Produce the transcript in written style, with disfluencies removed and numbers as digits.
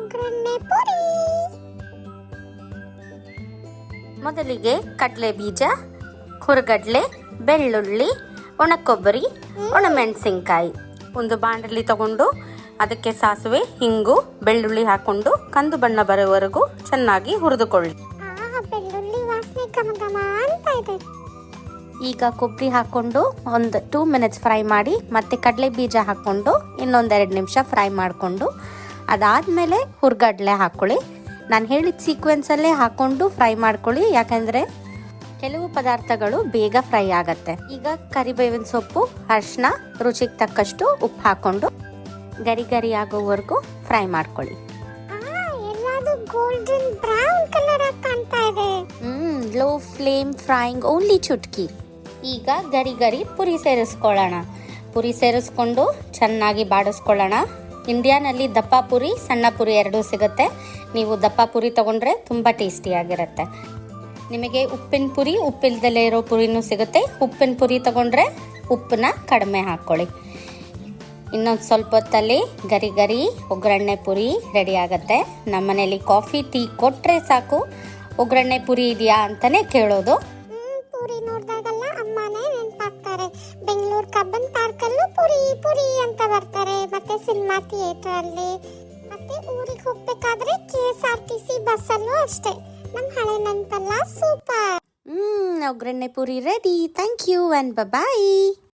ಒಗ್ಗರಣೆ ಪುರಿ. ಮೊದಲಿಗೆ ಕಡಲೆ ಬೀಜ, ಹುರಗಡ್ಲೆ, ಬೆಳ್ಳುಳ್ಳಿ, ಒಣಕೊಬ್ಬರಿ, ಒಣಮೆಣಸಿನ್ಕಾಯಿ ಒಂದು ಬಾಣಲಿ ತಗೊಂಡು ಅದಕ್ಕೆ ಸಾಸಿವೆ, ಹಿಂಗು, ಬೆಳ್ಳುಳ್ಳಿ ಹಾಕೊಂಡು ಕಂದು ಬಣ್ಣ ಬರೋವರೆಗೂ ಚೆನ್ನಾಗಿ ಹುರಿದುಕೊಳ್ಳಿ. ಬೆಳ್ಳುಳ್ಳಿ ವಾಸನೆ ಘಮ ಘಮ ಅಂತ ಇದೆ. ಈಗ ಕೊಬ್ಬರಿ ಹಾಕ್ಕೊಂಡು ಒಂದು 2 ಮಿನಿಟ್ಸ್ ಫ್ರೈ ಮಾಡಿ ಮತ್ತೆ ಕಡಲೆ ಬೀಜ ಹಾಕ್ಕೊಂಡು ಇನ್ನೊಂದೆರಡು ನಿಮಿಷ ಫ್ರೈ ಮಾಡಿಕೊಂಡು ಅದಾದಮೇಲೆ ಹುರ್ಗಡ್ಲೆ ಹಾಕ್ಕೊಳ್ಳಿ. ನಾನು ಹೇಳಿದ ಸೀಕ್ವೆನ್ಸಲ್ಲೇ ಹಾಕ್ಕೊಂಡು ಫ್ರೈ ಮಾಡ್ಕೊಳ್ಳಿ, ಯಾಕಂದರೆ ಕೆಲವು ಪದಾರ್ಥಗಳು ಬೇಗ ಫ್ರೈ ಆಗತ್ತೆ. ಈಗ ಕರಿಬೇವಿನ ಸೊಪ್ಪು, ಅರಿಶಿನ, ರುಚಿಗೆ ತಕ್ಕಷ್ಟು ಉಪ್ಪು ಹಾಕ್ಕೊಂಡು ಗರಿ ಗರಿ ಆಗೋವರೆಗೂ ಫ್ರೈ ಮಾಡ್ಕೊಳ್ಳಿ. ಎಲ್ಲಾದು ಗೋಲ್ಡನ್ ಬ್ರೌನ್ ಕಲರ್ ಕಾಣ್ತಾ ಇದೆ. Low flame frying only Chutki. ಈಗ ಗರಿ ಗರಿ ಪುರಿ ಸೇರಿಸ್ಕೊಳ್ಳೋಣ. ಪುರಿ ಸೇರಿಸ್ಕೊಂಡು ಚೆನ್ನಾಗಿ ಬಾಡಿಸ್ಕೊಳ್ಳೋಣ. ಇಂಡಿಯಾನಲ್ಲಿ ದಪ್ಪ ಪುರಿ, ಸಣ್ಣ ಪುರಿ ಎರಡೂ ಸಿಗುತ್ತೆ. ನೀವು ದಪ್ಪ ಪುರಿ ತೊಗೊಂಡ್ರೆ ತುಂಬ ಟೇಸ್ಟಿಯಾಗಿರುತ್ತೆ. ನಿಮಗೆ ಉಪ್ಪಿನ ಪುರಿ, ಉಪ್ಪಿಲ್ದಲೇ ಇರೋ ಪುರಿನೂ ಸಿಗುತ್ತೆ. ಉಪ್ಪಿನ ಪುರಿ ತೊಗೊಂಡ್ರೆ ಉಪ್ಪನ್ನ ಕಡಿಮೆ ಹಾಕ್ಕೊಳ್ಳಿ. ಇನ್ನೊಂದು ಸ್ವಲ್ಪ ಹೊತ್ತಲ್ಲಿ ಗರಿ ಗರಿ ಒಗ್ಗರಣೆ ಪುರಿ ರೆಡಿ ಆಗುತ್ತೆ. ನಮ್ಮನೇಲಿ ಕಾಫಿ ಟೀ ಕೊಟ್ಟರೆ ಸಾಕು ಒಗ್ಗರಣೆ ಪುರಿ ಇದೆಯಾ ಅಂತಲೇ ಕೇಳೋದು. ಪುರಿ ನೋಡಿದಾಗಲ್ಲ ಅಮ್ಮನೇ ನೆನಪಾಗ್ತಾರೆ. ಬೆಂಗಳೂರು ಕಬ್ಬನ್ ಪಾರ್ಕಲ್ಲೂ ಪುರಿ ಪುರಿ ಅಂತ ಬರ್ತಾರೆ. ಮತ್ತೆ ಸಿನಿಮಾ ಥಿಯೇಟರ್ ಅಲ್ಲಿ, ಮತ್ತೆ ಊರಿಗೆ ಹೋಗ್ಬೇಕಾದ್ರೆ KSRTC ಬಸ್ಸಲ್ಲೂ ಅಷ್ಟೇ. ನಮ್ಮ ಹಳೆ ನೆನಪಲ್ಲ ಸೂಪರ್. ಒಗ್ಗರಣೆ ಪುರಿ ready. Thank you and bye.